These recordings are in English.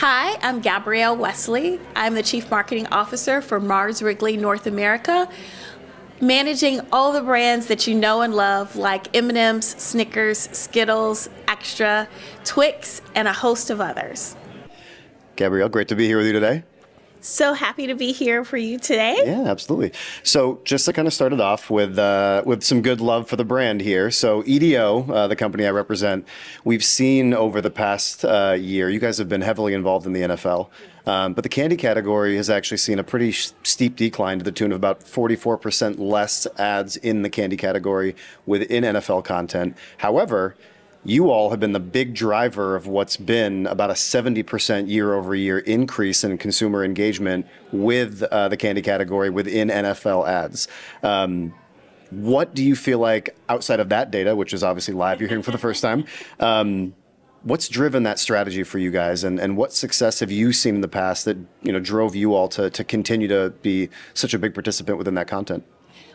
Hi, I'm Gabrielle Wesley. I'm the Chief Marketing Officer for Mars Wrigley North America, managing all the brands that you know and love like M&M's, Snickers, Skittles, Extra, Twix, and a host of others. Gabrielle, great to be here with you today. So happy to be here for you today. Yeah, absolutely. So just to kind of start it off with some good love for the brand here. So EDO, the company I represent, we've seen over the past year, you guys have been heavily involved in the NFL, but the candy category has actually seen a pretty steep decline to the tune of about 44% less ads in the candy category within NFL content. However, you all have been the big driver of what's been about a 70% year over year increase in consumer engagement with the candy category within NFL ads. What do you feel like outside of that data, which is obviously live, you're hearing for the first time, what's driven that strategy for you guys, and what success have you seen in the past that drove you all to continue to be such a big participant within that content?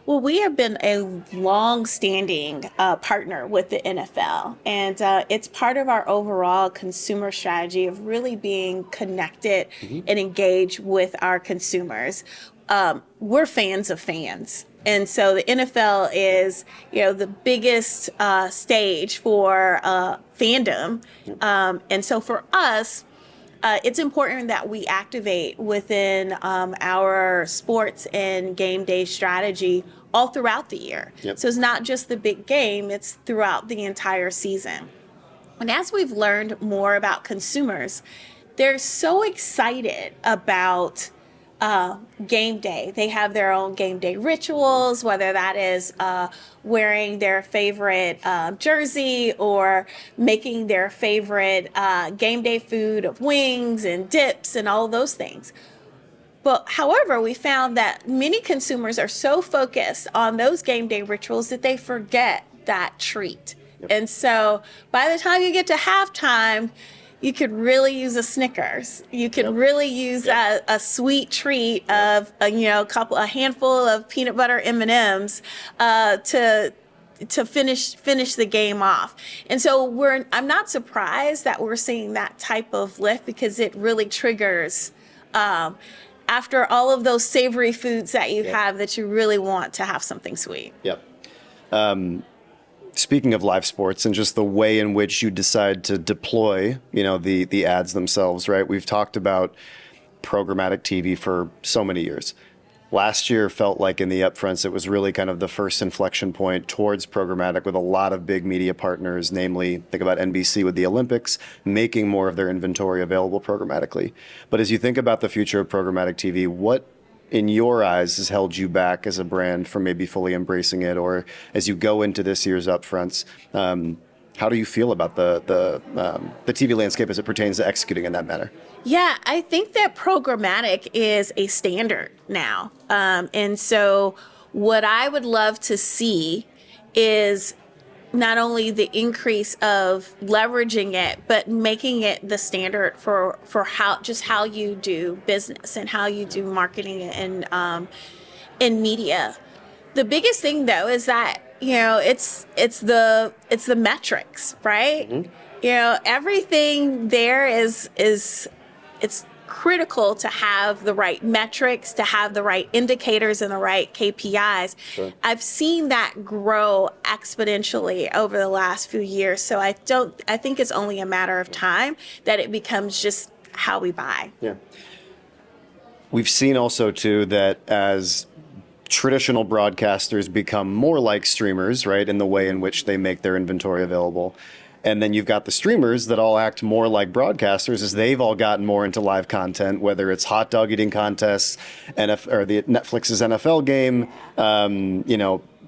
Well, we have been a long-standing partner with the NFL, and it's part of our overall consumer strategy of really being connected and engaged with our consumers. We're fans of fans, and so the NFL is, the biggest stage for fandom, and so for us, it's important that we activate within our sports and game day strategy all throughout the year. Yep. So it's not just the big game, it's throughout the entire season. And as we've learned more about consumers, they're so excited about game day. They have their own game day rituals, whether that is wearing their favorite jersey or making their favorite game day food of wings and dips and all those things. But however, we found that many consumers are so focused on those game day rituals that they forget that treat. Yep. And so by the time you get to halftime, you could really use a Snickers. You could really use a sweet treat of a handful of peanut butter M&Ms to finish the game off. And so I'm not surprised that we're seeing that type of lift, because it really triggers after all of those savory foods that you have, that you really want to have something sweet. Yep. Speaking of live sports and just the way in which you decide to deploy, the ads themselves, right? We've talked about programmatic TV for so many years. Last year felt like in the upfronts, it was really kind of the first inflection point towards programmatic, with a lot of big media partners, namely, think about NBC with the Olympics, making more of their inventory available programmatically. But as you think about the future of programmatic TV, what in your eyes has held you back as a brand from maybe fully embracing it? Or as you go into this year's upfronts, how do you feel about the TV landscape as it pertains to executing in that manner? Yeah, I think that programmatic is a standard now. And so what I would love to see is not only the increase of leveraging it, but making it the standard for how you do business and how you do marketing and in media. The biggest thing though is that it's the metrics, right? Mm-hmm. Everything there is it's critical to have the right metrics, to have the right indicators and the right KPIs. Sure. I've seen that grow exponentially over the last few years. So I think it's only a matter of time that it becomes just how we buy. Yeah. We've seen also too that as traditional broadcasters become more like streamers, right, in the way in which they make their inventory available. And then you've got the streamers that all act more like broadcasters as they've all gotten more into live content, whether it's hot dog eating contests, or the Netflix's NFL game,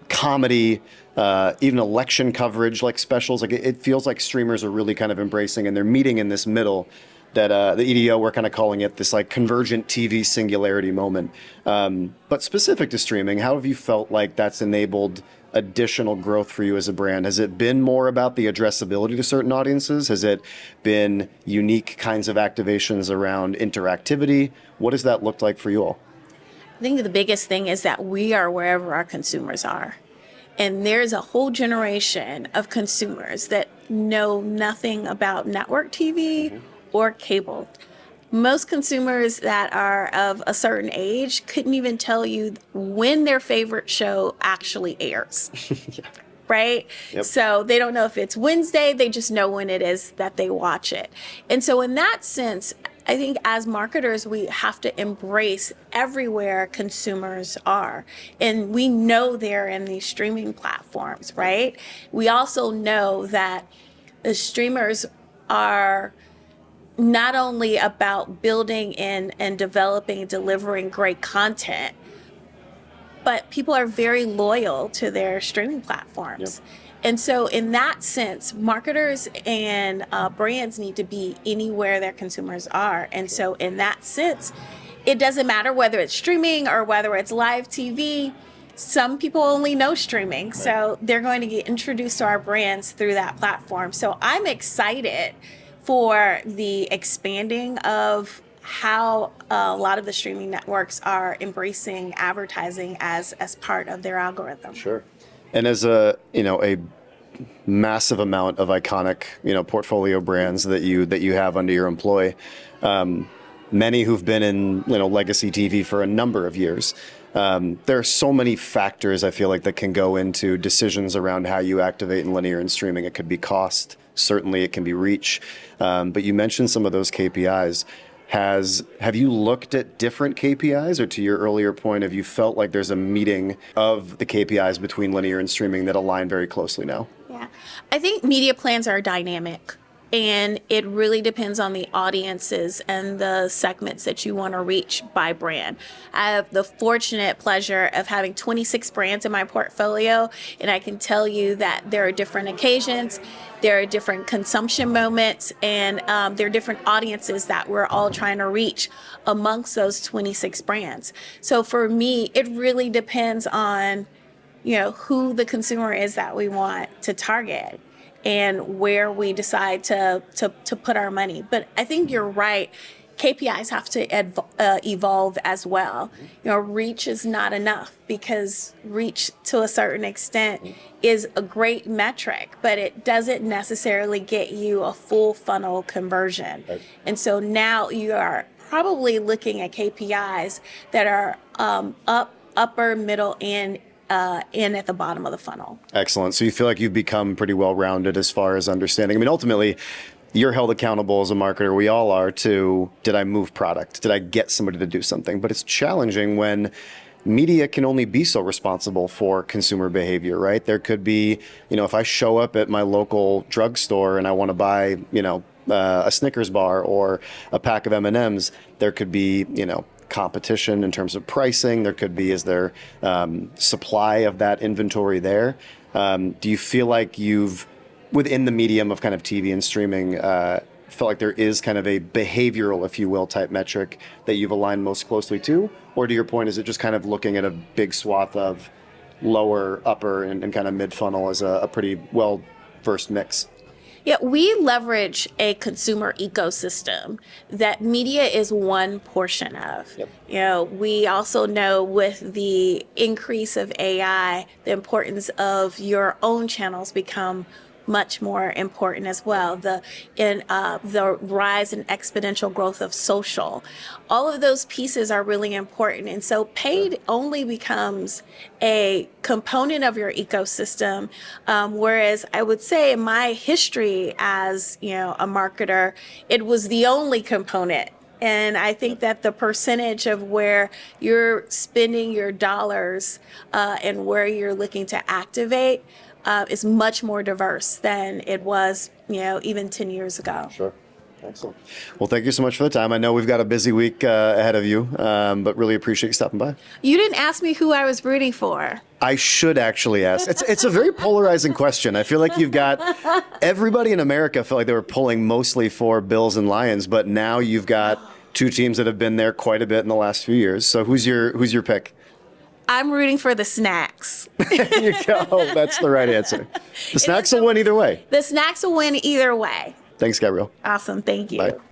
comedy, even election coverage like specials. Like it feels like streamers are really kind of embracing, and they're meeting in this middle that the EDO, we're kind of calling it this like convergent TV singularity moment. But specific to streaming, how have you felt like that's enabled additional growth for you as a brand? Has it been more about the addressability to certain audiences? Has it been unique kinds of activations around interactivity? What does that look like for you all? I think the biggest thing is that we are wherever our consumers are. And there's a whole generation of consumers that know nothing about network TV or cable. most consumers that are of a certain age couldn't even tell you when their favorite show actually airs. Right? Yep. So they don't know if it's Wednesday, they just know when it is that they watch it. And so in that sense, I think as marketers, we have to embrace everywhere consumers are. And we know they're in these streaming platforms, right? We also know that the streamers are not only about building and developing, delivering great content, but people are very loyal to their streaming platforms. Yep. And so in that sense, marketers and brands need to be anywhere their consumers are. And so in that sense, it doesn't matter whether it's streaming or whether it's live TV. Some people only know streaming, so they're going to get introduced to our brands through that platform. So I'm excited for the expanding of how a lot of the streaming networks are embracing advertising as part of their algorithm. Sure. And as a massive amount of iconic, portfolio brands that you have under your employ, many who've been in, legacy TV for a number of years. There are so many factors I feel like that can go into decisions around how you activate in linear and streaming. It could be cost, certainly it can be reach. But you mentioned some of those KPIs. Have you looked at different KPIs, or to your earlier point, have you felt like there's a meeting of the KPIs between linear and streaming that align very closely now? Yeah, I think media plans are dynamic, and it really depends on the audiences and the segments that you want to reach by brand. I have the fortunate pleasure of having 26 brands in my portfolio, and I can tell you that there are different occasions, there are different consumption moments, and there are different audiences that we're all trying to reach amongst those 26 brands. So for me, it really depends on, who the consumer is that we want to target and where we decide to put our money. But I think you're right. KPIs have to evolve as well. Reach is not enough, because reach to a certain extent is a great metric, but it doesn't necessarily get you a full funnel conversion. Right. And so now you are probably looking at KPIs that are upper, middle, and at the bottom of the funnel. Excellent. So you feel like you've become pretty well-rounded as far as understanding. I mean, ultimately, you're held accountable as a marketer. We all are to, did I move product? Did I get somebody to do something? But it's challenging when media can only be so responsible for consumer behavior, right? There could be, if I show up at my local drugstore and I want to buy, a Snickers bar or a pack of M&Ms, there could be, competition in terms of pricing. There could be, is there supply of that inventory there? Do you feel like you've, within the medium of kind of TV and streaming, felt like there is kind of a behavioral, if you will, type metric that you've aligned most closely to? Or to your point, is it just kind of looking at a big swath of lower, upper, and kind of mid-funnel as a pretty well-versed mix? Yeah, we leverage a consumer ecosystem that media is one portion of. Yep. We also know with the increase of AI, the importance of your own channels become much more important as well. The rise and exponential growth of social, all of those pieces are really important. And so paid only becomes a component of your ecosystem. Whereas I would say in my history as, a marketer, it was the only component. And I think that the percentage of where you're spending your dollars and where you're looking to activate is much more diverse than it was, even 10 years ago. Sure. Excellent. Well, thank you so much for the time. I know we've got a busy week ahead of you, but really appreciate you stopping by. You didn't ask me who I was rooting for. I should actually ask. It's a very polarizing question. I feel like you've got everybody in America felt like they were pulling mostly for Bills and Lions, but now you've got two teams that have been there quite a bit in the last few years. So who's your pick? I'm rooting for the Snacks. There you go. That's the right answer. The Snacks will win either way. The Snacks will win either way. Thanks, Gabrielle. Awesome. Thank you. Bye.